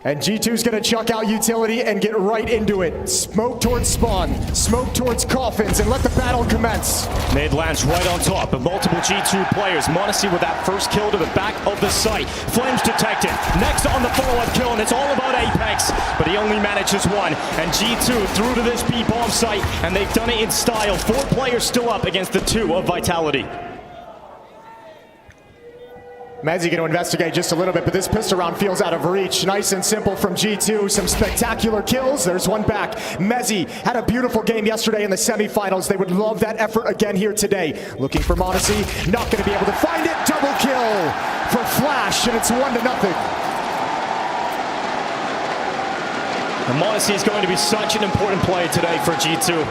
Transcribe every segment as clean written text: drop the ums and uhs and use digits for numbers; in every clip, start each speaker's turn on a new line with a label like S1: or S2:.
S1: And G2's gonna chuck out utility and get right into it. Smoke towards spawn, smoke towards coffins, and let the battle commence.
S2: Nade lands right on top of multiple G2 players. m0NESY with that first kill to the back of the site. Flames detected. Next on the follow-up kill, and it's all about Apex, but he only manages one. And G2 through to this B-bomb site, and they've done it in style. 4 players still up against the 2 of Vitality.
S1: mezgmi going to investigate just a little bit, but this pistol round feels out of reach. Nice and simple from G2. Some spectacular kills. There's one back. mezgmi had a beautiful game yesterday in the semifinals. They would love that effort again here today. Looking for m0NESY. Not going to be able to find it. Double kill for Flash, and it's 1-0.
S2: And m0NESY is going to be such an important play today for G2.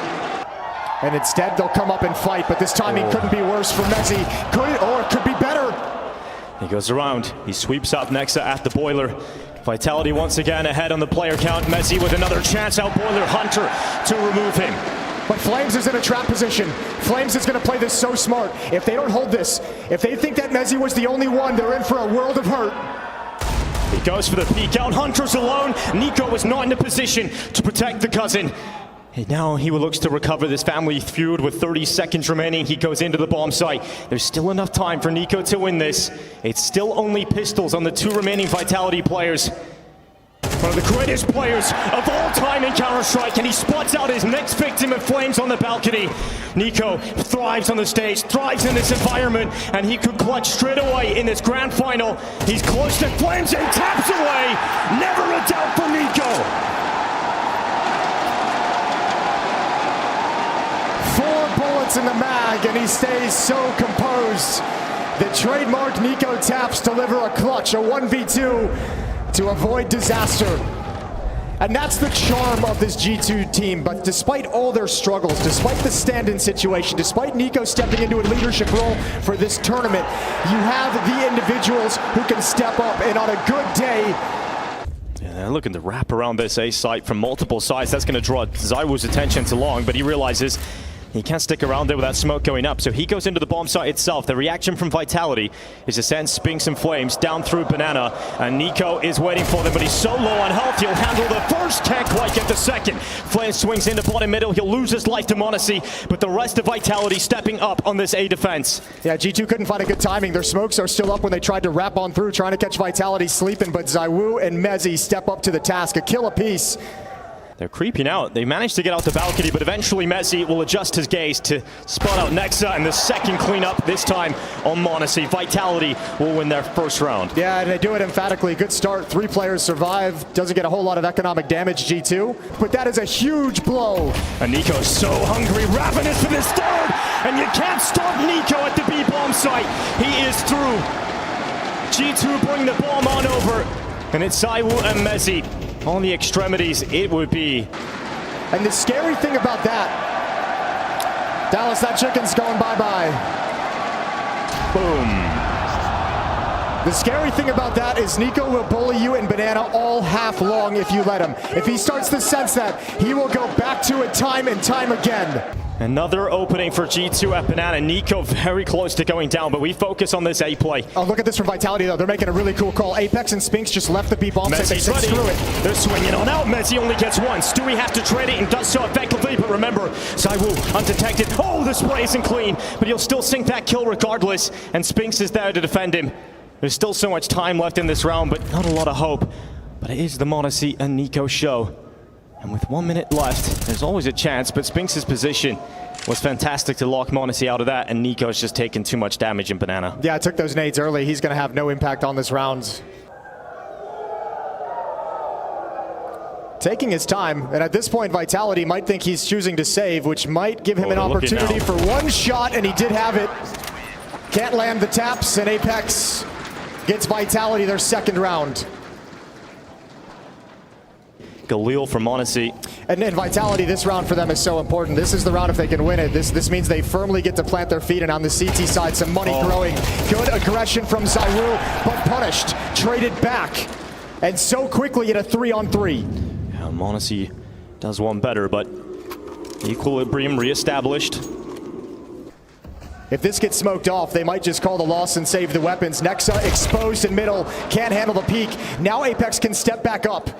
S1: And instead, they'll come up and fight, but this timing couldn't be worse for mezgmi. Or it could be better.
S2: He goes around, he sweeps up Nexa at the boiler. Vitality once again ahead on the player count. mezgmi with another chance out boiler Hunter to remove him.
S1: But Flames is in a trap position. Flames is going to play this so smart. If they don't hold this, if they think that mezgmi was the only one, they're in for a world of hurt.
S2: He goes for the peek out. Hunter's alone. NiKo is not in a position to protect the cousin. And now he looks to recover this family feud with 30 seconds remaining. He goes into the bomb site. There's still enough time for NiKo to win this. It's still only pistols on the 2 remaining Vitality players. One of the greatest players of all time in Counter-Strike, and he spots out his next victim of Flames on the balcony. NiKo thrives on the stage, thrives in this environment, and he could clutch straight away in this grand final. He's close to Flames and taps away. Never a doubt for NiKo.
S1: 4 bullets in the mag, and he stays so composed. The trademark NiKo taps deliver a clutch, a 1v2 to avoid disaster. And that's the charm of this G2 team. But despite all their struggles, despite the stand-in situation, despite NiKo stepping into a leadership role for this tournament, you have the individuals who can step up, and on a good day,
S2: yeah, they're looking to wrap around this A site from multiple sides. That's going to draw ZywOo's attention to Long, but he realizes he can't stick around there with that smoke going up, so he goes into the bomb site itself. The reaction from Vitality is to send Spinks and Flames down through Banana, and NiKo is waiting for them, but he's so low on health, he'll handle the first, can't quite get the second. Flames swings into bottom middle, he'll lose his life to m0NESY, but the rest of Vitality stepping up on this A defense.
S1: Yeah, G2 couldn't find a good timing. Their smokes are still up when they tried to wrap on through, trying to catch Vitality sleeping, but ZywOo and mezgmi step up to the task, a kill apiece.
S2: They're creeping out. They managed to get out the balcony, but eventually mezgmi will adjust his gaze to spot out Nexa, and the second cleanup this time on m0NESY. Vitality will win their first round.
S1: Yeah, and they do it emphatically. Good start. 3 players survive. Doesn't get a whole lot of economic damage, G2. But that is a huge blow.
S2: And NiKo's so hungry, ravenous for this third, and you can't stop NiKo at the B-bomb site. He is through. G2 bring the bomb on over, and it's ZywOo and mezgmi. On the extremities, it would be.
S1: And the scary thing about that, Dallas, that chicken's going bye-bye.
S2: Boom.
S1: The scary thing about that is NiKo will bully you in Banana all half long if you let him. If he starts to sense that, he will go back to it time and time again.
S2: Another opening for G2 at Banana. NiKo very close to going down, but we focus on this A play.
S1: Oh, look at this from Vitality, though. They're making a really cool call. Apex and Spinks just left the B-bomb.
S2: mezgmi's ready. Screw it. They're swinging on out. mezgmi only gets one. Stewie has to trade it and does so effectively, but remember, ZywOo undetected. Oh, the spray isn't clean, but he'll still sink that kill regardless, and Spinks is there to defend him. There's still so much time left in this round, but not a lot of hope. But it is the m0NESY and NiKo show. And with 1 minute left, there's always a chance, but Spinks' position was fantastic to lock m0NESY out of that, and NiKo's just taken too much damage in Banana.
S1: Yeah, I took those nades early. He's going to have no impact on this round. Taking his time, and at this point, Vitality might think he's choosing to save, which might give him an opportunity for one shot, and he did have it. Can't land the taps, and Apex gets Vitality their second round.
S2: Galil for m0NESY.
S1: And Vitality, this round for them is so important. This is the round if they can win it. This means they firmly get to plant their feet, and on the CT side, some money growing. Good aggression from ZywOo, but punished. Traded back. And so quickly at a 3-on-3.
S2: Yeah, m0NESY does one better, but equilibrium reestablished.
S1: If this gets smoked off, they might just call the loss and save the weapons. Nexa exposed in middle, can't handle the peak. Now Apex can step back up.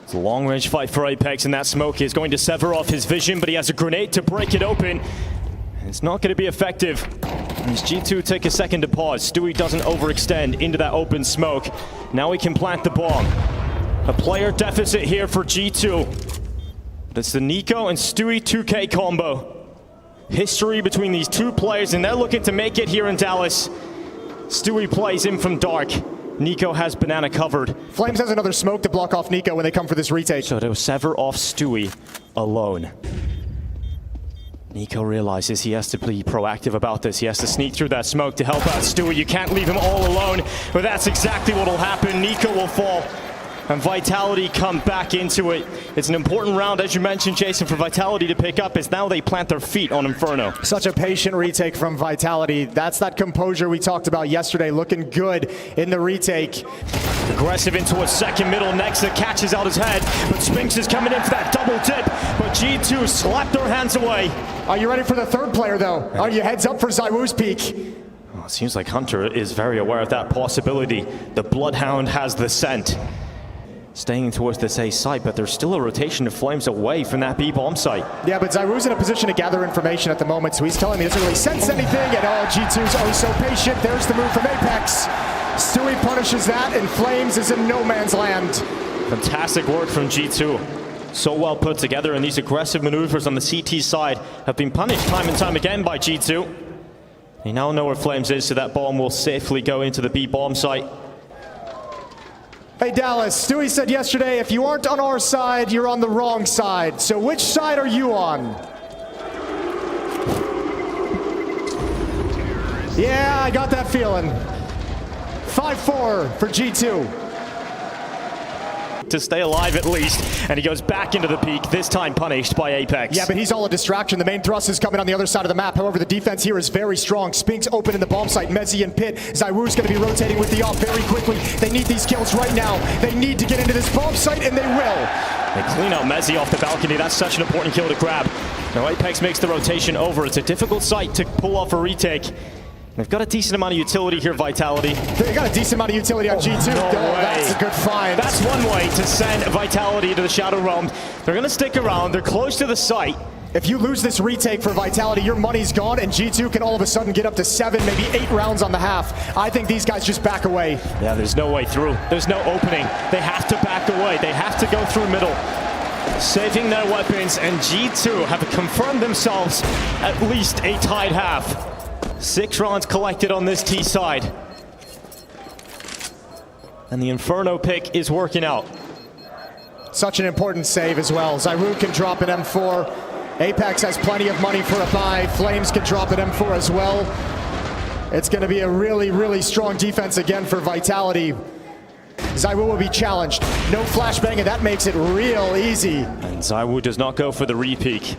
S2: It's a long-range fight for Apex, and that smoke is going to sever off his vision, but he has a grenade to break it open. And it's not going to be effective. As G2 take a second to pause, Stewie doesn't overextend into that open smoke. Now he can plant the bomb. A player deficit here for G2. But it's the Nico and Stewie 2K combo. History between these two players, and they're looking to make it here in Dallas. Stewie plays in from dark. Nico has banana covered.
S1: Flames has another smoke to block off Nico when they come for this retake.
S2: So they'll sever off Stewie alone. Nico realizes he has to be proactive about this. He has to sneak through that smoke to help out Stewie. You can't leave him all alone, but that's exactly what will happen. Nico will fall, and Vitality come back into it. It's an important round, as you mentioned, Jason, for Vitality to pick up, as now they plant their feet on Inferno.
S1: Such a patient retake from Vitality. That's that composure we talked about yesterday, looking good in the retake.
S2: Aggressive into a second middle. Nexa catches out his head, but Spinks is coming in for that double dip, but G2 slapped their hands away.
S1: Are you ready for the third player, though? Are you heads up for ZywOo's peak?
S2: Well, it seems like Hunter is very aware of that possibility. The Bloodhound has the scent. Staying towards this A site, but there's still a rotation of Flames away from that B bomb site.
S1: Yeah, but ZywOo's in a position to gather information at the moment, so he's telling me he doesn't really sense anything, and G2's oh so patient. There's the move from Apex. Stewie punishes that, and Flames is in no man's land.
S2: Fantastic work from G2. So well put together, and these aggressive maneuvers on the CT side have been punished time and time again by G2. You now know where Flames is, so that bomb will safely go into the B bomb site.
S1: Hey Dallas, Stewie said yesterday, if you aren't on our side, you're on the wrong side. So which side are you on? Yeah, I got that feeling. 5-4 for G2.
S2: To stay alive at least, and he goes back into the peak, this time punished by Apex.
S1: Yeah, but he's all a distraction. The main thrust is coming on the other side of the map. However, the defense here is very strong. Spinks open in the bomb site, Mezzi and Pit. ZywOo's going to be rotating with the off very quickly. They need these kills right now. They need to get into this bomb site, and they will.
S2: They clean out Mezzi off the balcony. That's such an important kill to grab. Now Apex makes the rotation over. It's a difficult site to pull off a retake. They've got a decent amount of utility here, Vitality.
S1: They got a decent amount of utility on G2.
S2: No way.
S1: That's a good find.
S2: That's one way to send Vitality to the Shadow Realm. They're going to stick around. They're close to the site.
S1: If you lose this retake for Vitality, your money's gone, and G2 can all of a sudden get up to 7, maybe 8 rounds on the half. I think these guys just back away.
S2: Yeah, there's no way through. There's no opening. They have to back away. They have to go through middle, saving their weapons, and G2 have confirmed themselves at least a tied half. 6 rounds collected on this T side. And the Inferno pick is working out.
S1: Such an important save as well. ZywOo can drop an M4. Apex has plenty of money for a buy. Flames can drop an M4 as well. It's going to be a really, really strong defense again for Vitality. ZywOo will be challenged. No flashbang, and that makes it real easy.
S2: And ZywOo does not go for the re-peek.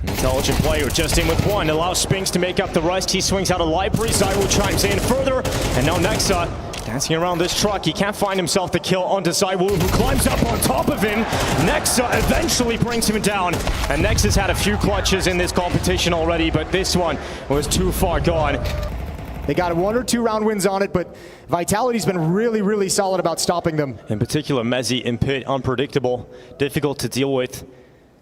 S2: Intelligent player just in with one, allows Spinks to make up the rest. He swings out a library, ZywOo chimes in further, and now Nexa dancing around this truck. He can't find himself the kill onto ZywOo, who climbs up on top of him. Nexa eventually brings him down, and Nexa's had a few clutches in this competition already, but this one was too far gone.
S1: They got 1 or 2 round wins on it, but Vitality's been really, really solid about stopping them.
S2: In particular, Mezzi and Pit, unpredictable, difficult to deal with.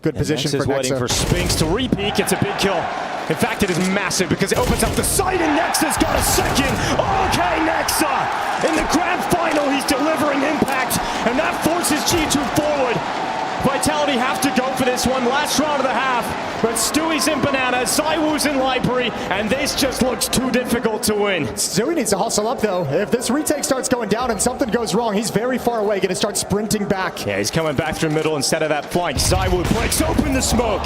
S1: Good position for Nexa.
S2: Waiting for Spinks to re-peek. It's a big kill. In fact, it is massive because it opens up the site, and Nexa's got a second. Okay, Nexa! In the grand final, he's delivering impact, and that forces G2 forward. Vitality have to go for this one. Last round of the half, but Stewie's in banana, ZywOo's in library, and this just looks too difficult to win.
S1: Stewie needs to hustle up, though. If this retake starts going down and something goes wrong, he's very far away, going to start sprinting back.
S2: Yeah, he's coming back through middle instead of that flank. ZywOo breaks open the smoke.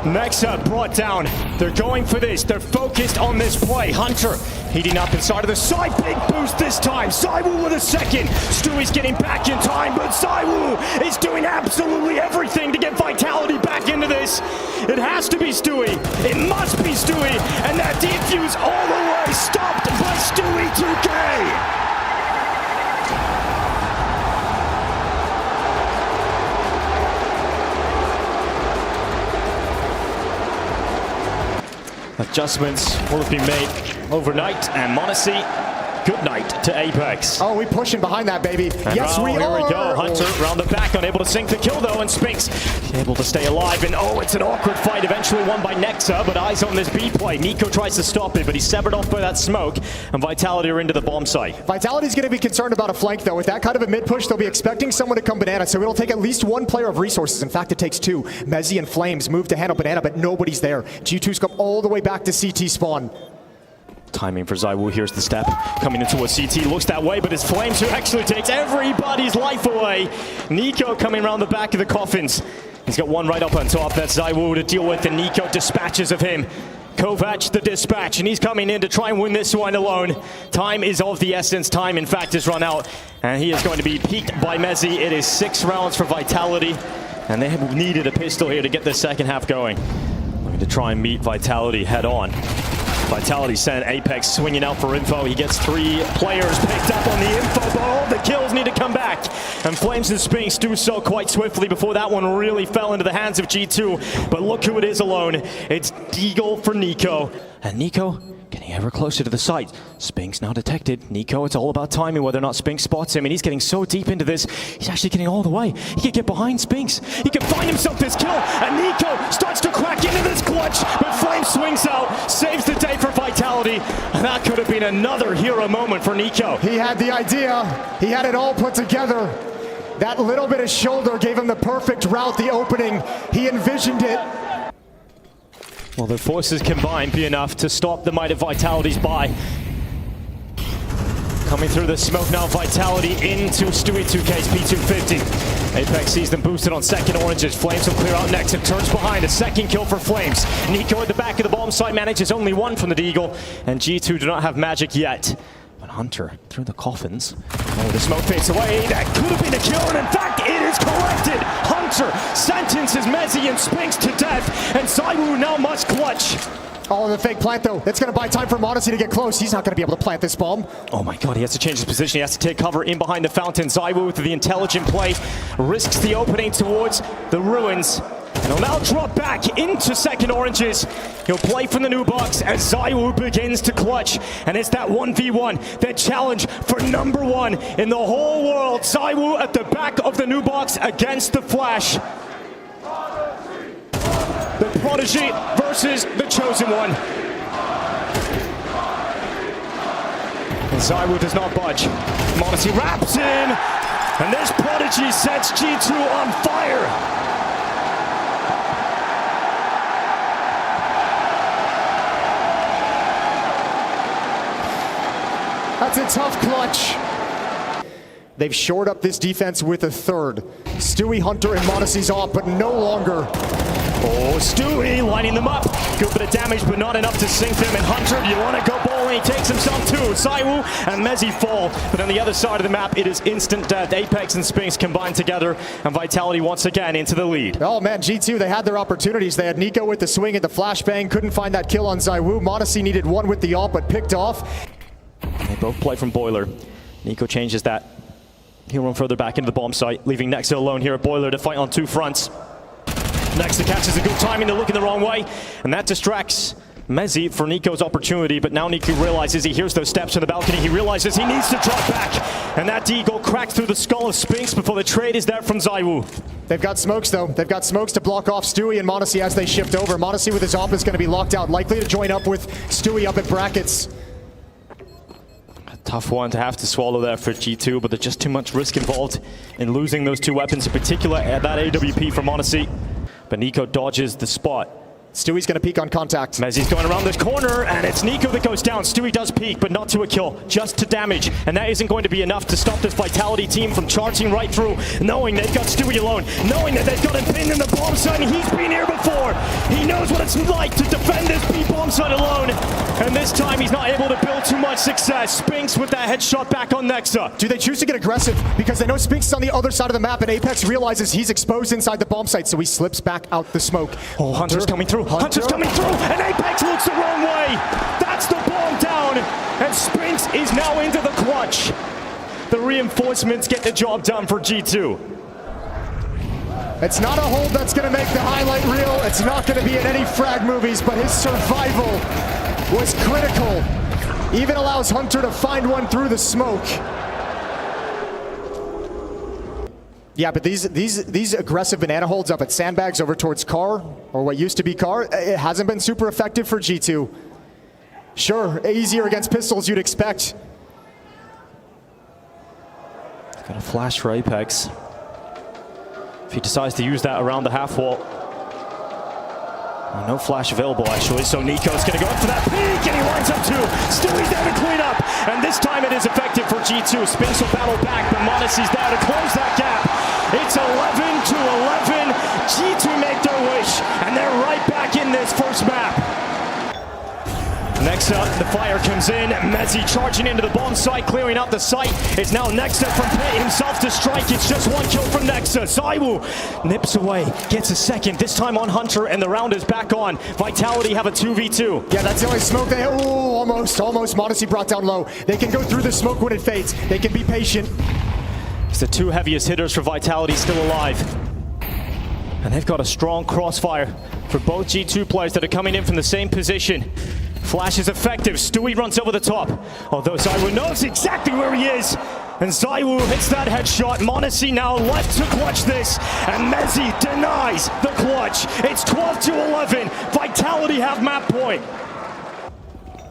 S2: Nexa brought down. They're going for this. They're focused on this play. Hunter heating up inside of the side. Big boost this time. ZywOo with a second. Stewie's getting back in time, but ZywOo is doing absolutely everything to get Vitality back into this. It has to be Stewie. It must be Stewie. And that defuse all the way stopped by Stewie 2K. Adjustments will have been made overnight, and m0NESY, good night to Apex.
S1: Oh, we pushing behind that, baby.
S2: And
S1: yes, we are.
S2: Here we go. Hunter round the back, unable to sink the kill though, and Spinks able to stay alive. And oh, it's an awkward fight, eventually won by Nexa, but eyes on this B play. Nico tries to stop it, but he's severed off by that smoke, and Vitality are into the bomb site.
S1: Vitality's going to be concerned about a flank though. With that kind of a mid push, they'll be expecting someone to come banana, so it'll take at least one player of resources. In fact, it takes two. mezii and Flames move to handle banana, but nobody's there. G2's come all the way back to CT spawn.
S2: Timing for ZywOo, here's the step. Coming into a CT, looks that way, but it's Flames who actually takes everybody's life away. Nico coming around the back of the coffins. He's got one right up on top, that's ZywOo to deal with, and Nico dispatches of him. Kovac the dispatch, and he's coming in to try and win this one alone. Time is of the essence. Time, in fact, has run out, and he is going to be peaked by mezii. It is 6 rounds for Vitality, and they have needed a pistol here to get the second half going. Looking to try and meet Vitality head on. Vitality sent Apex swinging out for info. He gets 3 players picked up on the info, but all the kills need to come back. And Flames and Spinks do so quite swiftly before that one really fell into the hands of G2. But look who it is alone. It's Deagle for Nico. And Nico getting ever closer to the site. Spinks now detected. Nico, it's all about timing, whether or not Spinks spots him, and he's getting so deep into this, he's actually getting all the way. He could get behind Spinks. He could find himself this kill, and Nico starts to crack into this clutch, but Flame swings out, saves the day for Vitality, and that could have been another hero moment for Nico.
S1: He had the idea. He had it all put together. That little bit of shoulder gave him the perfect route, the opening. He envisioned it.
S2: Will their forces combined be enough to stop the might of Vitality's buy? Coming through the smoke now, Vitality into Stewie2K's P250. Apex sees them boosted on second oranges. Flames will clear out next and turns behind. A second kill for Flames. Nico at the back of the bomb site manages only one from the Deagle, and G2 do not have magic yet. But Hunter through the coffins. Oh, the smoke fades away. That could have been a kill, and in fact, it is corrected. Hunter sentences mezii and Spinks to death, and ZywOo now must clutch.
S1: Oh, the fake plant though. That's going to buy time for m0NESY to get close. He's not going to be able to plant this bomb.
S2: Oh my god, he has to change his position. He has to take cover in behind the fountain. ZywOo with the intelligent play risks the opening towards the ruins. And he'll now drop back into second oranges. He'll play from the new box as ZywOo begins to clutch. And it's that 1v1, that challenge for #1 in the whole world. ZywOo at the back of the new box against the Flash. The Prodigy versus the Chosen One. And ZywOo does not budge. m0NESY wraps in, and this Prodigy sets G2 on fire.
S1: That's a tough clutch. They've shored up this defense with a third. Stewie, Hunter, and m0NESY's off, but no longer.
S2: Oh, Stewie lining them up. Good bit of damage, but not enough to sink them. And Hunter, you want to go bowling, he takes himself too. ZywOo and mezii fall. But on the other side of the map, it is instant death. Apex and Spinks combined together, and Vitality once again into the lead.
S1: Oh man, G2, they had their opportunities. They had Nico with the swing and the flashbang. Couldn't find that kill on ZywOo. m0NESY needed one with the ult, but picked off.
S2: They both play from Boiler. Nico changes that. He'll run further back into the bomb site, leaving Nexa alone here at Boiler to fight on 2 fronts. Nexa catches a good timing, they're looking the wrong way, and that distracts mezii for Nico's opportunity, but now Nico realizes, he hears those steps from the balcony, he realizes he needs to drop back, and that Deagle cracks through the skull of Spinks before the trade is there from ZywOo.
S1: They've got smokes though. They've got smokes to block off Stewie and m0NESY as they shift over. m0NESY with his op is going to be locked out, likely to join up with Stewie up at brackets.
S2: Tough one to have to swallow there for G2, but there's just too much risk involved in losing those 2 weapons, in particular that AWP for m0NESY. But Nico dodges the spot.
S1: Stewie's going to peek on contact.
S2: mezii's going around this corner, and it's Nico that goes down. Stewie does peek, but not to a kill, just to damage. And that isn't going to be enough to stop this Vitality team from charging right through, knowing they've got Stewie alone, knowing that they've got him pinned in the bomb site, and he's been here before. He knows what it's like to defend this B bomb site alone. And this time, he's not able to build too much success. Spinks with that headshot back on Nexa.
S1: Do they choose to get aggressive? Because they know Spinks is on the other side of the map, and Apex realizes he's exposed inside the bomb site, so he slips back out the smoke.
S2: Oh, Hunter's coming through. Hunter's coming through, and Apex looks the wrong way. That's the bomb down, and Spinks is now into the clutch. The reinforcements get the job done for G2.
S1: It's not a hold that's going to make the highlight reel. It's not going to be in any frag movies, but his survival was critical. Even allows Hunter to find one through the smoke. Yeah, but these aggressive banana holds up at sandbags over towards Car, or what used to be Car, it hasn't been super effective for G2. Sure, easier against pistols you'd expect.
S2: Got a flash for Apex. If he decides to use that around the half wall. No flash available actually, so Nico's gonna go up for that peek, and he lines up too. Stewie's there to clean up, and this time it is effective for G2. Spinks will battle back, but Monacy's there to close that gap. It's 11 to 11. G2 make their wish, and they're right back in this first map. Nexa, the fire comes in. Mezzi charging into the bomb site, clearing out the site. It's now Nexa from Pit himself to strike. It's just one kill from Nexa. ZywOo nips away, gets a second, this time on Hunter, and the round is back on. Vitality have a 2v2.
S1: Yeah, that's the only smoke they have. Ooh, almost. Monacy brought down low. They can go through the smoke when it fades. They can be patient.
S2: It's the two heaviest hitters for Vitality still alive. And they've got a strong crossfire for both G2 players that are coming in from the same position. Flash is effective. Stewie runs over the top. Although ZywOo knows exactly where he is. And ZywOo hits that headshot. Monacy now left to clutch this. And Mezzi denies the clutch. It's 12 to 11. Vitality have map point.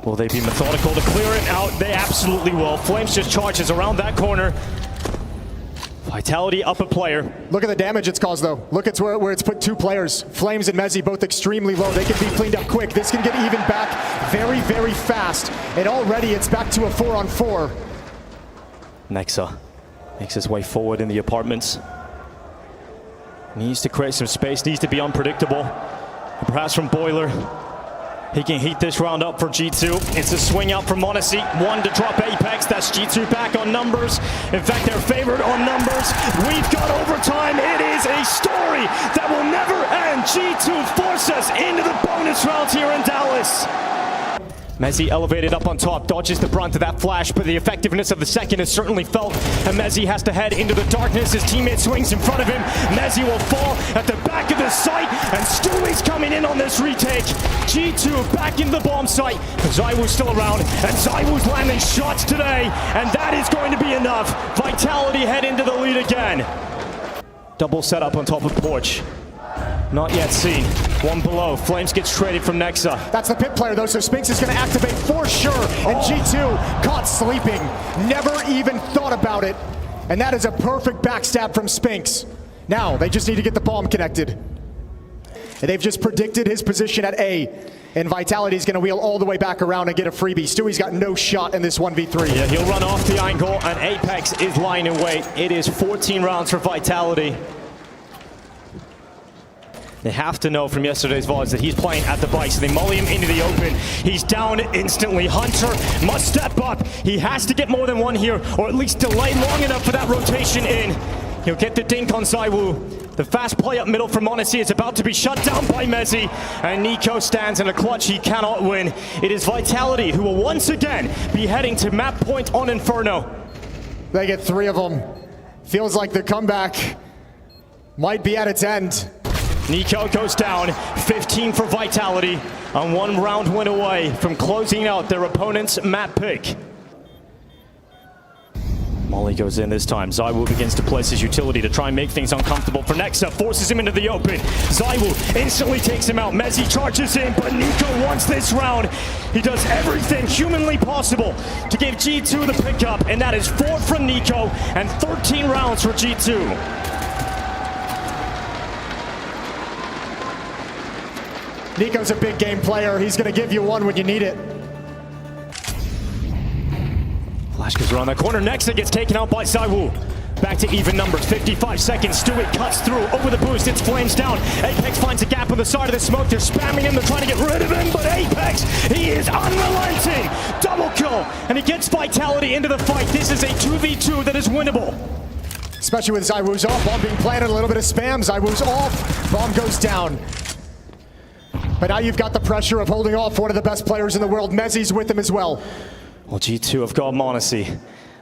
S2: Will they be methodical to clear it out? They absolutely will. Flames just charges around that corner. Vitality up a player.
S1: Look at the damage it's caused though. Look at where it's put two players. Flames and Mezzi both extremely low. They can be cleaned up quick. This can get even back very, very fast. And already it's back to a 4-on-4.
S2: Nexa makes his way forward in the apartments. Needs to create some space, needs to be unpredictable. And perhaps from Boiler, he can heat this round up for G2. It's a swing out from Monacy. One to drop Apex. That's G2 back on numbers. In fact, they're favored on numbers. We've got overtime. It is a story that will never end. G2 force us into the bonus rounds here in Dallas. Mezzi elevated up on top, dodges the brunt of that flash, but the effectiveness of the second is certainly felt. And Mezzi has to head into the darkness. His teammate swings in front of him. Mezzi will fall at the back of the site, and Stewie's coming in on this retake. G2 back into the bomb site. ZywOo's still around, and ZywOo's landing shots today, and that is going to be enough. Vitality head into the lead again. Double setup on top of porch. Not yet seen. One below. Flames gets traded from Nexa.
S1: That's the pit player though, so Spinks is going to activate for sure. And G2 caught sleeping. Never even thought about it. And that is a perfect backstab from Spinks. Now, they just need to get the bomb connected. And they've just predicted his position at A. And Vitality's going to wheel all the way back around and get a freebie. Stewie's got no shot in this 1v3.
S2: Yeah, he'll run off the angle, and Apex is lying in wait. It is 14 rounds for Vitality. They have to know from yesterday's VODs that he's playing at the bike, so they molly him into the open. He's down instantly. Hunter must step up. He has to get more than one here, or at least delay long enough for that rotation in. He'll get the dink on ZywOo. The fast play up middle from Monacy is about to be shut down by Mezzi, and Nico stands in a clutch he cannot win. It is Vitality who will once again be heading to map point on Inferno.
S1: They get 3 of them. Feels like the comeback might be at its end.
S2: Nico goes down, 15 for Vitality, and 1 round win away from closing out their opponent's map pick. Molly goes in this time. ZywOo begins to place his utility to try and make things uncomfortable for Nexa. Forces him into the open. ZywOo instantly takes him out. Mezzi charges in, but Nico wants this round. He does everything humanly possible to give G2 the pickup, and that is 4 from Nico and 13 rounds for G2.
S1: Nico's a big game player. He's going to give you one when you need it.
S2: Flash goes around that corner. Nexa gets taken out by ZywOo. Back to even numbers. 55 seconds. Stewie cuts through over the boost. It's Flames down. Apex finds a gap on the side of the smoke. They're spamming him. They're trying to get rid of him. But Apex, he is unrelenting. Double kill. And he gets Vitality into the fight. This is a 2v2 that is winnable.
S1: Especially with ZywOo's off. Bomb being planted. A little bit of spam. ZywOo's off. Bomb goes down. But now you've got the pressure of holding off one of the best players in the world. Mezzi's with him as well.
S2: Well, G2 have got Monacy,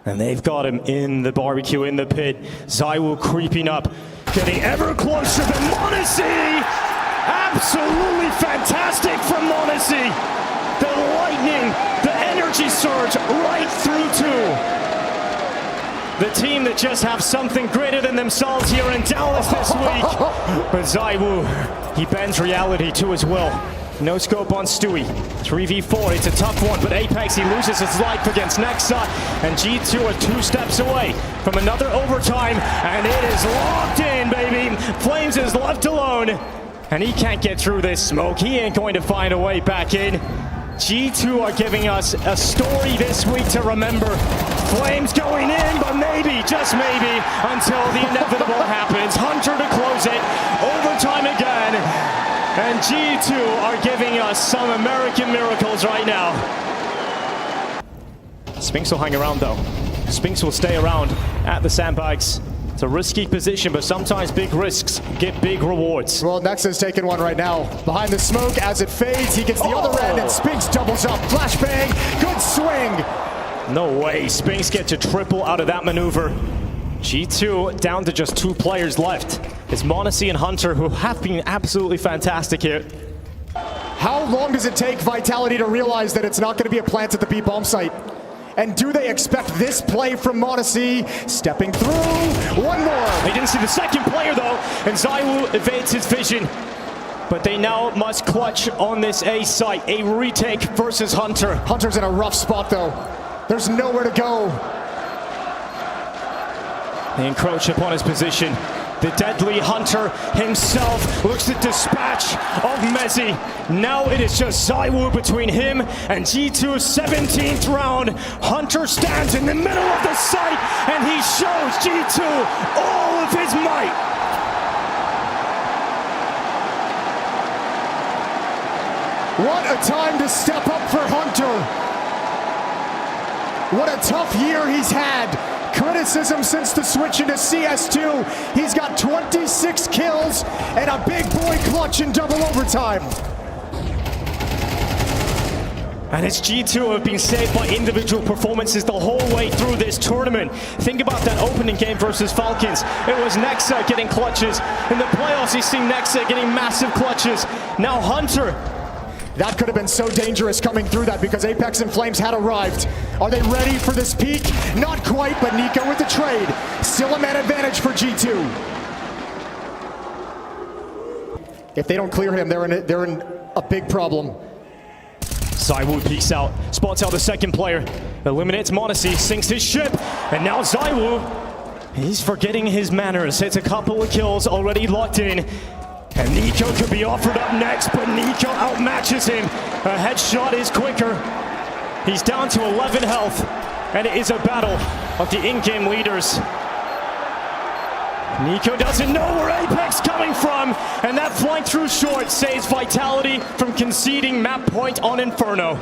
S2: and they've got him in the barbecue, in the pit. ZywOo creeping up. Getting ever closer to m0NESY. Absolutely fantastic from m0NESY. The lightning, the energy surge right through two. The team that just have something greater than themselves here in Dallas this week. But ZywOo, he bends reality to his will. No scope on Stewie. 3v4, it's a tough one, but Apex, he loses his life against Nexa, and G2 are 2 steps away from another overtime, and it is locked in, baby. Flames is left alone, and he can't get through this smoke. He ain't going to find a way back in. G2 are giving us a story this week to remember. Flames going in, but maybe, just maybe, until the inevitable happens. Hunter to close it, overtime again, and G2 are giving us some American miracles right now. Spinks will hang around though. Spinks will stay around at the sandbags. It's a risky position, but sometimes big risks get big rewards.
S1: Well, Nexa's taking one right now. Behind the smoke, as it fades, he gets the other end, and Spinks doubles up. Flashbang, good swing.
S2: No way, Spinks get to triple out of that maneuver. G2 down to just 2 players left. It's m0NESY and Hunter, who have been absolutely fantastic here.
S1: How long does it take Vitality to realize that it's not going to be a plant at the B bomb site? And do they expect this play from m0NESY? Stepping through, one more.
S2: They didn't see the second player though, and ZywOo evades his vision. But they now must clutch on this A site. A retake versus Hunter.
S1: Hunter's in a rough spot though. There's nowhere to go.
S2: They encroach upon his position. The deadly Hunter himself looks to dispatch of m0NESY. Now it is just ZywOo between him and G2's 17th round. Hunter stands in the middle of the site, and he shows G2 all of his might.
S1: What a time to step up for Hunter. What a tough year he's had. Criticism since the switch into CS2. He's got 26 kills and a big boy clutch in double overtime.
S2: And it's G2 who have been saved by individual performances the whole way through this tournament. Think about that opening game versus Falcons. It was Nexa getting clutches. In the playoffs, you've seen Nexa getting massive clutches. Now Hunter.
S1: That could have been so dangerous coming through that because Apex and Flames had arrived. Are they ready for this peak? Not quite, but Nico with the trade. Still a man advantage for G2. If they don't clear him, they're in a big problem.
S2: ZywOo peeks out, spots out the second player, eliminates m0NESY, sinks his ship, and now ZywOo, he's forgetting his manners. Hits a couple of kills already locked in. And Nico could be offered up next, but Nico outmatches him. A headshot is quicker. He's down to 11 health, and it is a battle of the in-game leaders. Nico doesn't know where Apex coming from, and that flank through short saves Vitality from conceding map point on Inferno.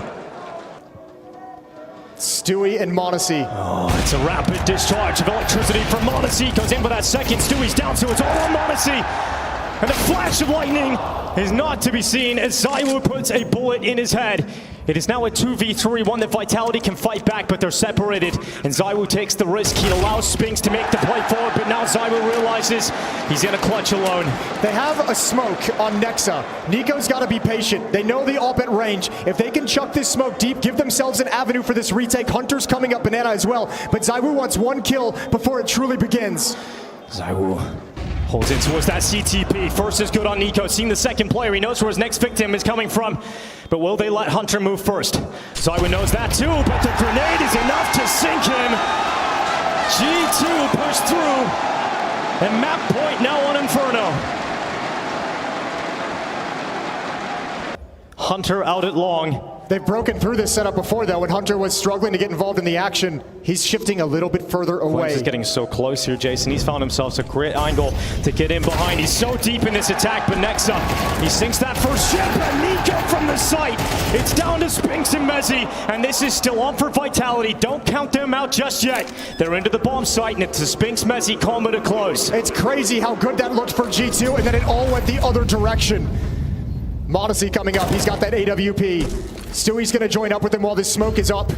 S1: Stewie and m0NESY.
S2: Oh, it's a rapid discharge of electricity from m0NESY. Goes in for that second. Stewie's down, so it's all on m0NESY. And the flash of lightning is not to be seen as ZywOo puts a bullet in his head. It is now a 2v3, one that Vitality can fight back, but they're separated. And ZywOo takes the risk. He allows Spinks to make the play forward, but now ZywOo realizes he's in a clutch alone.
S1: They have a smoke on Nexa. Nico's got to be patient. They know the ult at range. If they can chuck this smoke deep, give themselves an avenue for this retake. Hunter's coming up banana as well, but ZywOo wants one kill before it truly begins.
S2: ZywOo holds in towards that CTP. First is good on Nico. Seeing the second player, he knows where his next victim is coming from. But will they let Hunter move first? ZywOo knows that too, but the grenade is enough to sink him. G2 pushed through, and map point now on Inferno. Hunter out at long.
S1: They've broken through this setup before, though, when Hunter was struggling to get involved in the action. He's shifting a little bit further away.
S2: He's getting so close here, Jason. He's found himself a great angle to get in behind. He's so deep in this attack, but next up, he sinks that first ship, and Nico from the site. It's down to Spinks and m0NESY, and this is still on for Vitality. Don't count them out just yet. They're into the bomb site, and it's a Spinks m0NESY combo to close.
S1: It's crazy how good that looked for G2, and then it all went the other direction. m0NESY coming up. He's got that AWP. Stewie's going to join up with him while this smoke is up.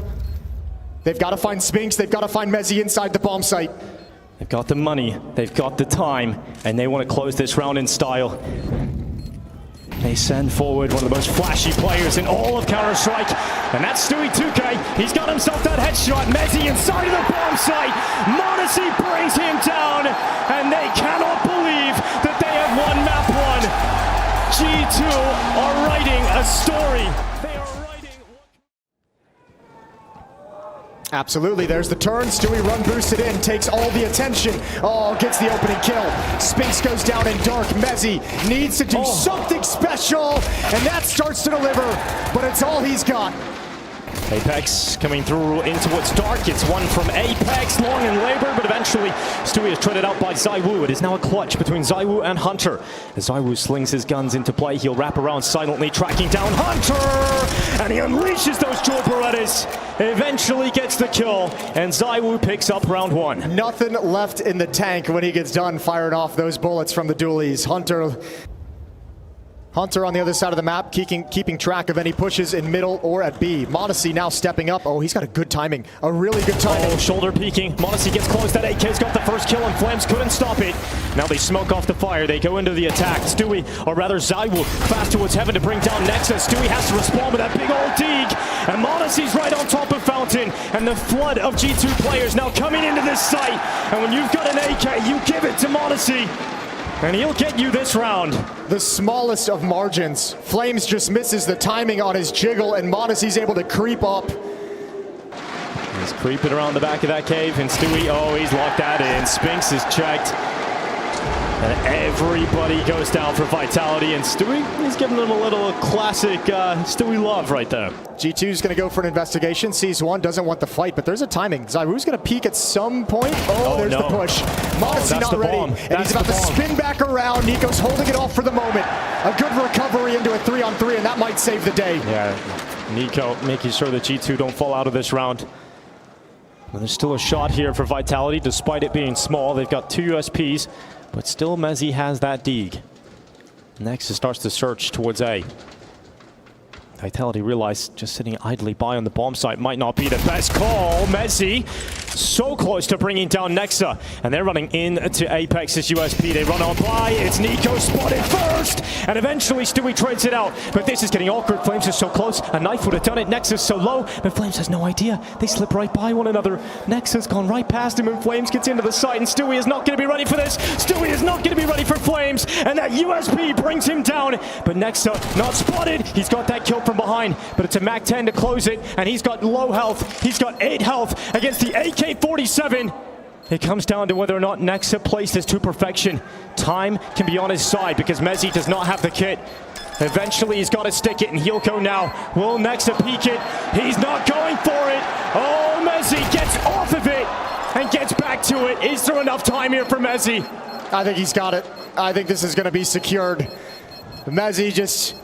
S1: They've got to find Spinks. They've got to find m0NESY inside the bomb site.
S2: They've got the money, they've got the time, and they want to close this round in style. They send forward one of the most flashy players in all of Counter-Strike, and that's Stewie2K. He's got himself that headshot. Mezzi inside of the bomb site. m0NESY brings him down, and they cannot believe that they have won map 1. G2 are writing a story. They are writing...
S1: Absolutely, there's the turn. Stewie run boosted in, takes all the attention. Oh, gets the opening kill. Spinks goes down in dark. Mezzi needs to do something special, and that starts to deliver, but it's all he's got.
S2: Apex coming through into what's dark. It's one from Apex, long in labor, but eventually Stewie is traded out by ZywOo. It is now a clutch between ZywOo and Hunter. As ZywOo slings his guns into play, he'll wrap around silently, tracking down Hunter, and he unleashes those dual Berettas. Eventually gets the kill, and ZywOo picks up round 1.
S1: Nothing left in the tank when he gets done firing off those bullets from the dualies. Hunter on the other side of the map, keeping track of any pushes in middle or at B. m0NESY now stepping up. Oh, he's got a good timing. A really good timing.
S2: Oh, shoulder peeking. m0NESY gets close. That AK's got the first kill, and Flames couldn't stop it. Now they smoke off the fire. They go into the attack. Stewie, or rather ZywOo, fast towards heaven to bring down Nexus. Stewie has to respond with that big old dig. And m0NESY's right on top of Fountain. And the flood of G2 players now coming into this site. And when you've got an AK, you give it to m0NESY. And he'll get you this round.
S1: The smallest of margins. Flames just misses the timing on his jiggle, and m0NESY's able to creep up.
S2: He's creeping around the back of that cave, and Stewie, oh, he's locked that in. Spinks is checked. And everybody goes down for Vitality, and Stewie, he's giving them a little classic Stewie love right there.
S1: G2's going to go for an investigation. Sees one, doesn't want the fight, but there's a timing. ZywOo's going to peek at some point. Oh, there's the push. m0NESY not ready, and he's about to spin back around. Nico's holding it off for the moment. A good recovery into a 3-on-3, and that might save the day.
S2: Yeah, Nico making sure that G2 don't fall out of this round. But there's still a shot here for Vitality, despite it being small. They've got 2 USPs, but still Mezzi has that dig. Next, it starts to search towards A. Vitality realized just sitting idly by on the bomb site might not be the best call. Mezzi so close to bringing down Nexa, and they're running into Apex's USP. They run on by. It's Nico spotted first, and eventually Stewie trades it out. But this is getting awkward. Flames is so close. A knife would have done it. Nexa's so low, but Flames has no idea. They slip right by one another. Nexa's gone right past him, and Flames gets into the site, and Stewie is not going to be ready for this. Stewie is not going to be ready for Flames, and that USP brings him down. But Nexa not spotted. He's got that kill from behind, but it's a MAC-10 to close it, and he's got low health. He's got 8 health against the AK-47. It comes down to whether or not Nexa plays this to perfection. Time can be on his side because Mezzi does not have the kit. Eventually he's got to stick it, and he'll go now. Will Nexa peek it? He's not going for it. Oh, Mezzi gets off of it and gets back to it. Is there enough time here for Mezzi?
S1: I think he's got it. I think this is going to be secured. Mezzi just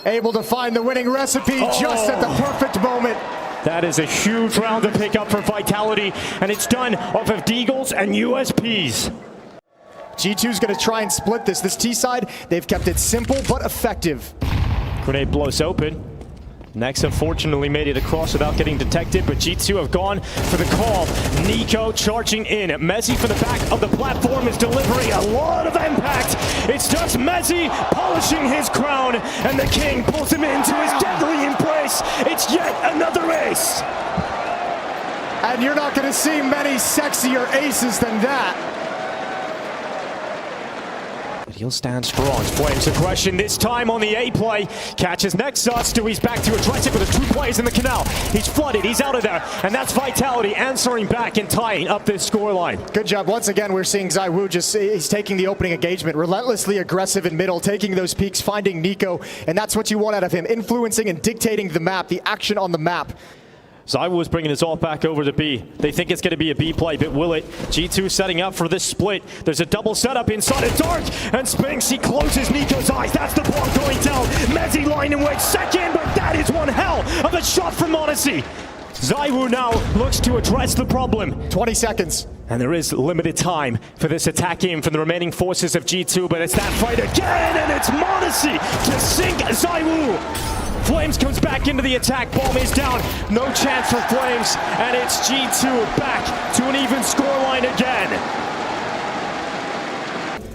S1: able to find the winning recipe just at the perfect moment.
S2: That is a huge round to pick up for Vitality, and it's done off of Deagles and USPs.
S1: G2's going to try and split this. This T side, they've kept it simple but effective.
S2: Grenade blows open. Nexa fortunately made it across without getting detected, but G2 have gone for the call. Nico charging in. Mezzi for the back of the platform is delivering a lot of impact. It's just Mezzi polishing his crown, and the king pulls him into his deadly embrace. It's yet another ace.
S1: And you're not going to see many sexier aces than that.
S2: He'll stand strong. Flames aggression this time on the A play. Catches Nexa. Stewie's back to address it with his 2 players in the canal. He's flooded. He's out of there. And that's Vitality answering back and tying up this scoreline.
S1: Good job. Once again, we're seeing ZywOo he's taking the opening engagement. Relentlessly aggressive in middle, taking those peaks, finding Nico. And that's what you want out of him. Influencing and dictating the map, the action on the map.
S2: ZywOo is bringing his ult back over to B. They think it's going to be a B play, but will it? G2 setting up for this split. There's a double setup inside of Dark, and Spinks, he closes Nico's eyes. That's the bomb going down. Mezzi line in wait second, but that is one hell of a shot from m0NESY. ZywOo now looks to address the problem.
S1: 20 seconds.
S2: And there is limited time for this attack game from the remaining forces of G2, but it's that fight again, and it's m0NESY to sink ZywOo. Flames comes back into the attack. Bomb is down. No chance for Flames. And it's G2 back to an even scoreline again.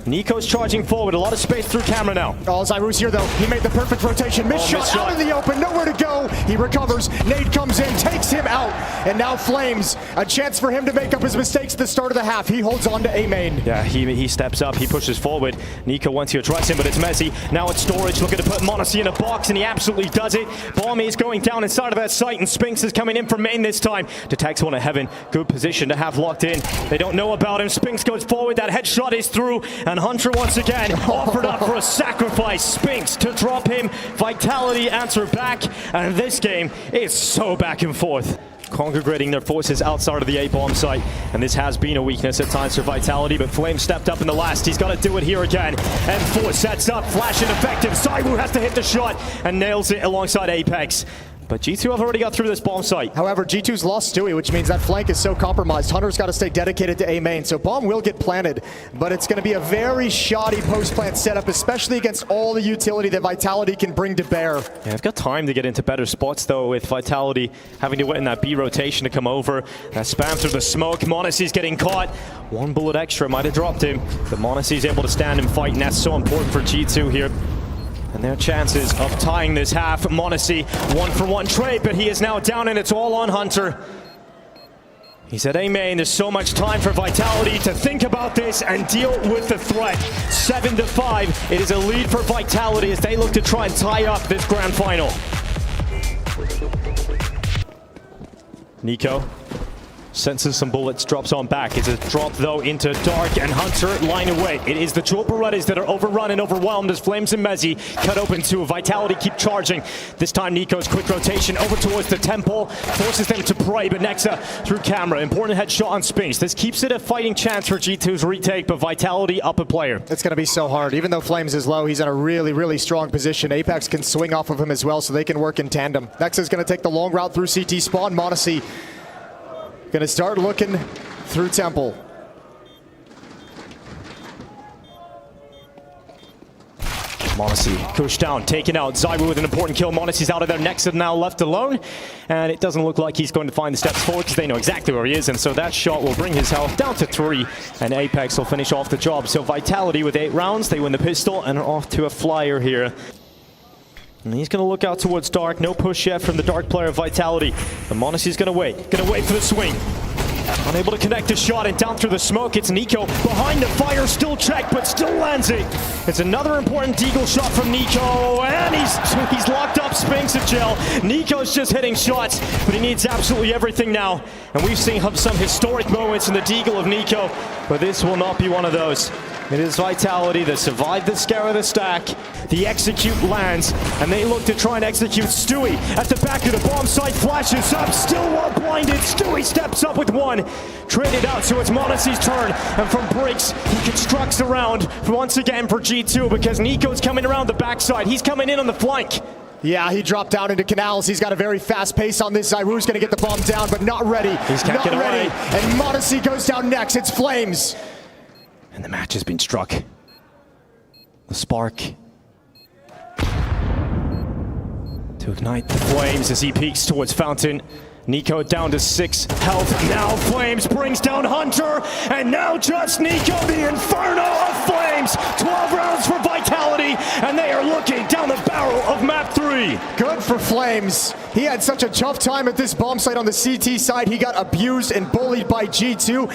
S2: Nico's charging forward. A lot of space through camera now.
S1: Oh, Zyru's here, though. He made the perfect rotation. Missed shot out in the open. Nowhere to go. He recovers. Nade comes in, takes him out. And now Flames, a chance for him to make up his mistakes at the start of the half. He holds on to A main.
S2: Yeah, he steps up. He pushes forward. Nico wants to address him, but it's messy. Now it's Storage looking to put m0NESY in a box, and he absolutely does it. Bomb is going down inside of that site, and Spinks is coming in from main this time. Detects one of Heaven. Good position to have locked in. They don't know about him. Spinks goes forward. That headshot is through, and Hunter once again offered up for a sacrifice. Spinks to drop him. Vitality answer back, and this game is so back and forth. Congregating their forces outside of the A-bomb site, and this has been a weakness at times for Vitality, but Flame stepped up in the last. He's got to do it here again. M4 sets up, flash ineffective. Zyru has to hit the shot and nails it alongside Apex. But G2 have already got through this bomb site.
S1: However, G2's lost Stewie, which means that flank is so compromised. Hunter's got to stay dedicated to A main, so bomb will get planted, but it's going to be a very shoddy post-plant setup, especially against all the utility that Vitality can bring to bear.
S2: Yeah, I've got time to get into better spots, though, with Vitality having to wait in that B rotation to come over. That spam through the smoke. m0NESY's getting caught. One bullet extra might have dropped him, but m0NESY's able to stand and fight, and that's so important for G2 here. And their chances of tying this half. m0NESY, 1-for-1 trade, but he is now down, and it's all on Hunter. He's at A main. There's so much time for Vitality to think about this and deal with the threat. 7-5. It is a lead for Vitality as they look to try and tie up this grand final. Nico senses some bullets, drops on back. It's a drop, though, into Dark, and Hunter line away. It is the Jewel Berettas that are overrun and overwhelmed as Flames and m0NESY cut open to Vitality keep charging. This time, Nico's quick rotation over towards the temple forces them to pray, but Nexa through camera. Important headshot on Spinks. This keeps it a fighting chance for G2's retake, but Vitality up a player.
S1: It's going to be so hard. Even though Flames is low, he's in a really, really strong position. Apex can swing off of him as well, so they can work in tandem. Nexa's going to take the long route through CT spawn. m0NESY gonna start looking through temple.
S2: m0NESY pushed down, taken out. Zyru with an important kill. m0NESY's out of there. Nexa now left alone, and it doesn't look like he's going to find the steps forward because they know exactly where he is, and so that shot will bring his health down to 3, and Apex will finish off the job. So Vitality with 8 rounds, they win the pistol and are off to a flyer here. And he's going to look out towards Dark. No push yet from the Dark player of Vitality. But m0NESY's going to wait. Going to wait for the swing. Unable to connect a shot, and down through the smoke. It's Nico behind the fire. Still checked, but still lands it. It's another important deagle shot from Nico. And he's locked up Spinks at jail. Nico's just hitting shots, but he needs absolutely everything now. And we've seen some historic moments in the deagle of Nico, but this will not be one of those. It is Vitality that survived the scare of the stack. The execute lands, and they look to try and execute. Stewie at the back of the bomb site, flashes up, still well blinded. Stewie steps up with 1. Traded out, so it's m0NESY's turn. And from breaks, he constructs around once again for G2 because Nico's coming around the backside. He's coming in on the flank.
S1: Yeah, he dropped down into canals. He's got a very fast pace on this. Zyru's going to get the bomb down, but not ready.
S2: He's not ready.
S1: And m0NESY goes down next. It's Flames.
S2: And the match has been struck. The spark to ignite the Flames as he peeks towards Fountain. Nico down to 6 health. Now Flames brings down Hunter, and now just Nico, the inferno of Flames. 12 rounds for Vitality, and they are looking down the barrel of map 3.
S1: Good for Flames. He had such a tough time at this bomb site on the CT side. He got abused and bullied by G2.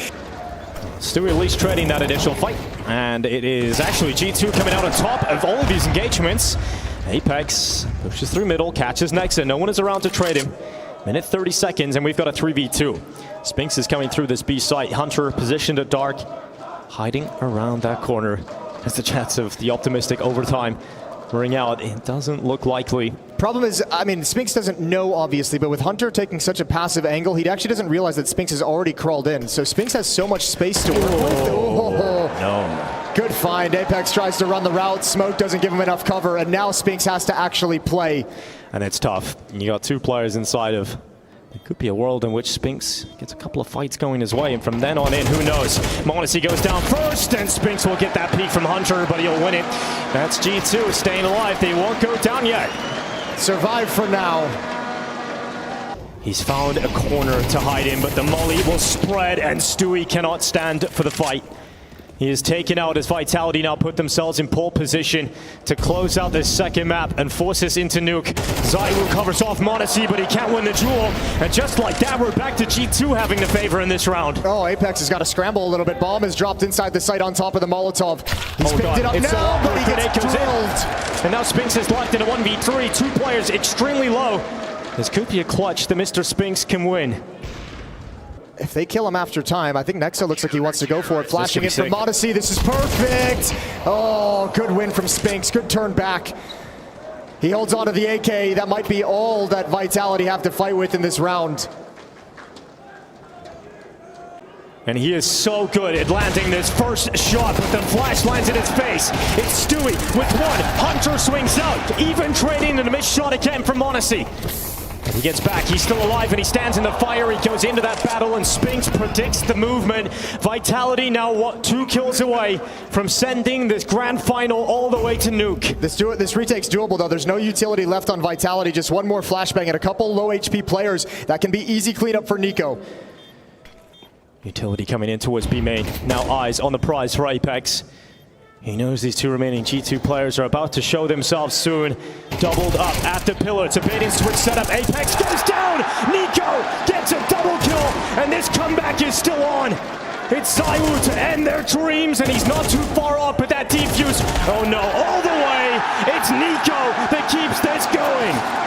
S2: Stewie at least trading that initial fight, and it is actually G2 coming out on top of all of these engagements. Apex pushes through middle, catches Nexa. No one is around to trade him. Minute 30 seconds, and we've got a 3v2. Spinks is coming through this B site. Hunter positioned at Dark, hiding around that corner as the chance of the optimistic overtime ring out. It doesn't look likely.
S1: Problem is, I mean, Spinks doesn't know, obviously, but with Hunter taking such a passive angle, he actually doesn't realize that Spinks has already crawled in. So Spinks has so much space to work with.
S2: No.
S1: Good find. Apex tries to run the route. Smoke doesn't give him enough cover, and now Spinks has to actually play.
S2: And it's tough. You got 2 players inside of... It could be a world in which Spinks gets a couple of fights going his way, and from then on in, who knows? m0NESY goes down first, and Spinks will get that peek from Hunter, but he'll win it. That's G2 staying alive. They won't go down yet.
S1: Survive for now.
S2: He's found a corner to hide in, but the molly will spread, and Stewie cannot stand for the fight. He is taken out as Vitality now put themselves in pole position to close out this second map and force us into nuke. ZywOo covers off m0NESY, but he can't win the duel. And just like that, we're back to G2 having the favor in this round.
S1: Oh, Apex has got to scramble a little bit. Bomb is dropped inside the site on top of the Molotov. He's picked it up now, but he gets drilled.
S2: And now Spinks is locked in a 1v3. Two players extremely low. This could be a clutch that Mr. Spinks can win.
S1: If they kill him after time, I think Nexa looks like he wants to go for it. Flashing it from m0NESY. This is perfect. Oh, good win from Spinks. Good turn back. He holds on to the AK. That might be all that Vitality have to fight with in this round.
S2: And he is so good at landing this first shot, but the flash lands in his face. It's Stewie with one. Hunter swings out, even trading and a missed shot again from m0NESY. And he gets back, he's still alive, and he stands in the fire. He goes into that battle, and Spinks predicts the movement. Vitality now 2 kills away from sending this grand final all the way to nuke.
S1: This retake's doable, though. There's no utility left on Vitality. Just one more flashbang and a couple low HP players. That can be easy cleanup for Nico.
S2: Utility coming in towards B main. Now eyes on the prize for Apex. He knows these two remaining G2 players are about to show themselves soon. Doubled up at the pillar. It's a bait and switch setup. Apex goes down. Nico gets a double kill. And this comeback is still on. It's ZywOo to end their dreams. And he's not too far off, but that defuse. Oh no, all the way. It's Nico that keeps this going.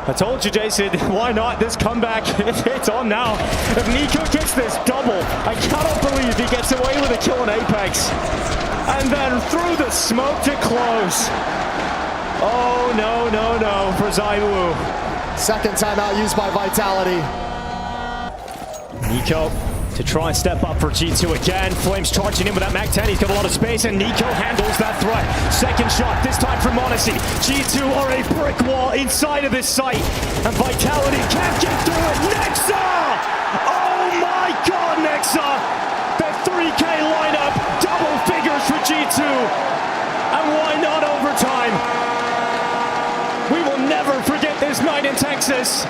S2: I told you, Jason, why not this comeback? It's on now. If Nico gets this double, I cannot believe he gets away with a kill on Apex. And then through the smoke to close. Oh, no, no, no for ZywOo.
S1: Second timeout used by Vitality.
S2: Nico to try and step up for G2 again. Flames charging in with that Mac-10. He's got a lot of space, and Nico handles that threat. Second shot, this time from m0NESY. G2 are a brick wall inside of this site, and Vitality can't get through it. Nexa! Oh my God, Nexa! The 3K lineup, double figures for G2. And why not overtime? We will never forget this night in Texas.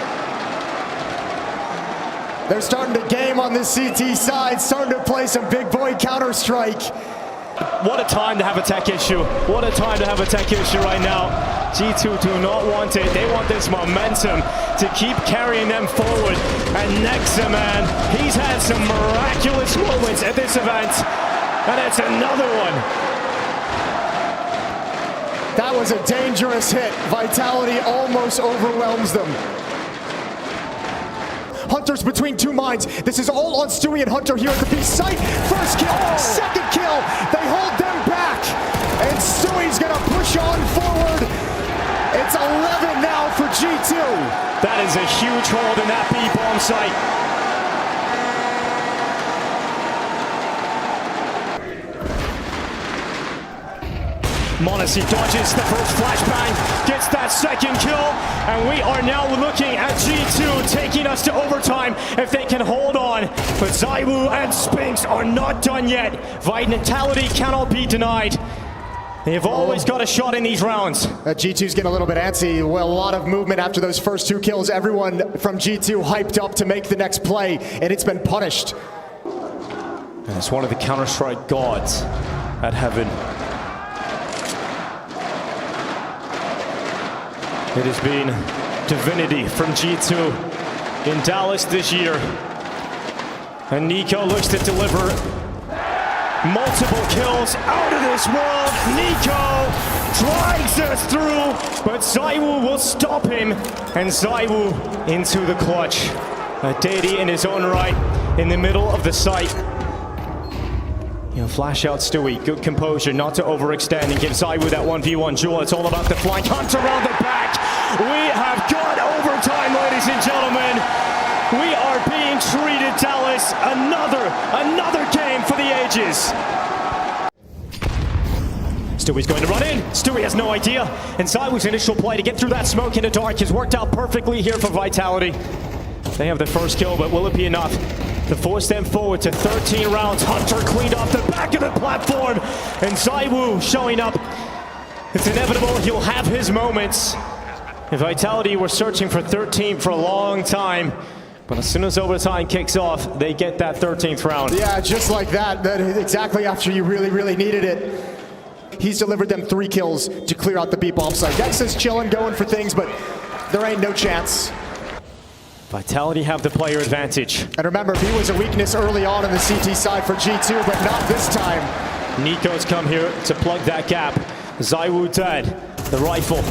S1: They're starting to game on this CT side, starting to play some big boy Counter-Strike.
S2: What a time to have a tech issue. What a time to have a tech issue right now. G2 do not want it. They want this momentum to keep carrying them forward. And Nexa, man, he's had some miraculous moments at this event. And it's another one.
S1: That was a dangerous hit. Vitality almost overwhelms them. Hunter's between two mines. This is all on Stewie and Hunter here at the B site. First kill, second kill. They hold them back. And Stewie's gonna push on forward. It's 11 now for G2.
S2: That is a huge hold in that B-bomb site. m0NESY dodges the first flashbang, gets that second kill, and we are now looking at G2 taking us to overtime if they can hold on. But ZywOo and Spinks are not done yet. Vitality cannot be denied. They've always got a shot in these rounds.
S1: G2's getting a little bit antsy. Well, a lot of movement after those first 2 kills. Everyone from G2 hyped up to make the next play, and it's been punished.
S2: And it's one of the Counter-Strike gods at Heaven. It has been divinity from G2 in Dallas this year. And Nico looks to deliver multiple kills out of this world. Nico drags us through, but ZywOo will stop him. And ZywOo into the clutch. A deity in his own right in the middle of the site. You know, flash out Stewie, good composure, not to overextend and give ZywOo that 1v1 duel. It's all about the flank. Hunter around the back. We have got overtime, ladies and gentlemen. We are being treated, Dallas. Another game for the ages. Stewie's going to run in. Stewie has no idea. And ZywOo's initial play to get through that smoke in the dark has worked out perfectly here for Vitality. They have the first kill, but will it be enough to force them forward to 13 rounds? Hunter cleaned off the back of the platform, and ZywOo showing up It's inevitable, he'll have his moments. And Vitality were searching for 13 for a long time. But as soon as overtime kicks off, they get that 13th round.
S1: Yeah, just like that. That is exactly after you really, really needed it. He's delivered them 3 kills to clear out the B bomb site. Dex is chilling, going for things, but there ain't no chance.
S2: Vitality have the player advantage.
S1: And remember, B was a weakness early on in the CT side for G2, but not this time.
S2: Nico's come here to plug that gap. ZywOo dead. The rifle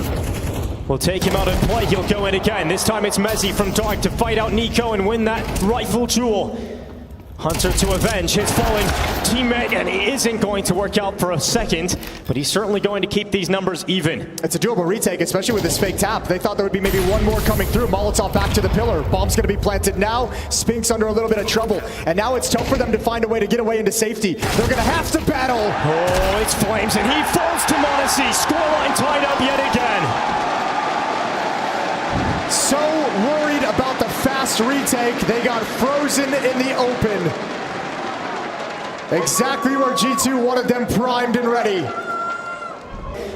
S2: will take him out of play. He'll go in again. This time it's Mezzi from Dark to fight out Nico and win that rifle duel. Hunter to avenge his fallen teammate, and it isn't going to work out for a second, but he's certainly going to keep these numbers even.
S1: It's a doable retake, especially with this fake tap. They thought there would be maybe one more coming through. Molotov back to the pillar. Bomb's going to be planted now. Spink's under a little bit of trouble, and now it's tough for them to find a way to get away into safety. They're going to have to battle.
S2: Oh, it's Flames, and he falls to m0NESY. Scoreline tied up yet again.
S1: So worried about the fast retake, they got frozen in the open. Exactly where G2 wanted them primed and ready,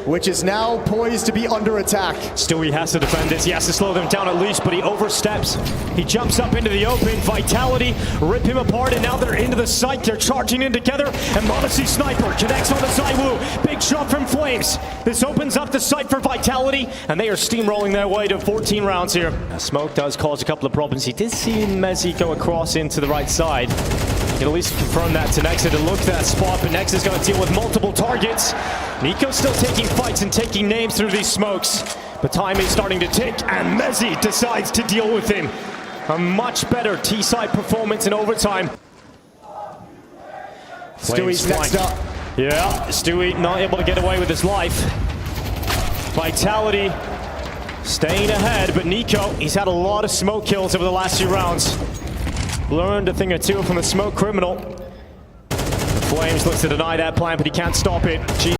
S1: which is now poised to be under attack.
S2: Stewie has to defend this. He has to slow them down at least, but he oversteps. He jumps up into the open. Vitality rip him apart, and now they're into the site. They're charging in together, and m0NESY Sniper connects on the ZywOo. Big shot from Flames. This opens up the site for Vitality, and they are steamrolling their way to 14 rounds here. Now, smoke does cause a couple of problems. He did see Mezzi go across into the right side. Can at least confirm that to Nexa to look that spot, but Nexa is going to deal with multiple targets. Nico's still taking fights and taking names through these smokes, but time is starting to tick, and Mezzi decides to deal with him. A much better T-side performance in overtime.
S1: Stewie's next up.
S2: Yeah, Stewie not able to get away with his life. Vitality staying ahead, but Nico, he's had a lot of smoke kills over the last few rounds. Learned a thing or two from the smoke criminal. Flames looks to deny that plan, but he can't stop it.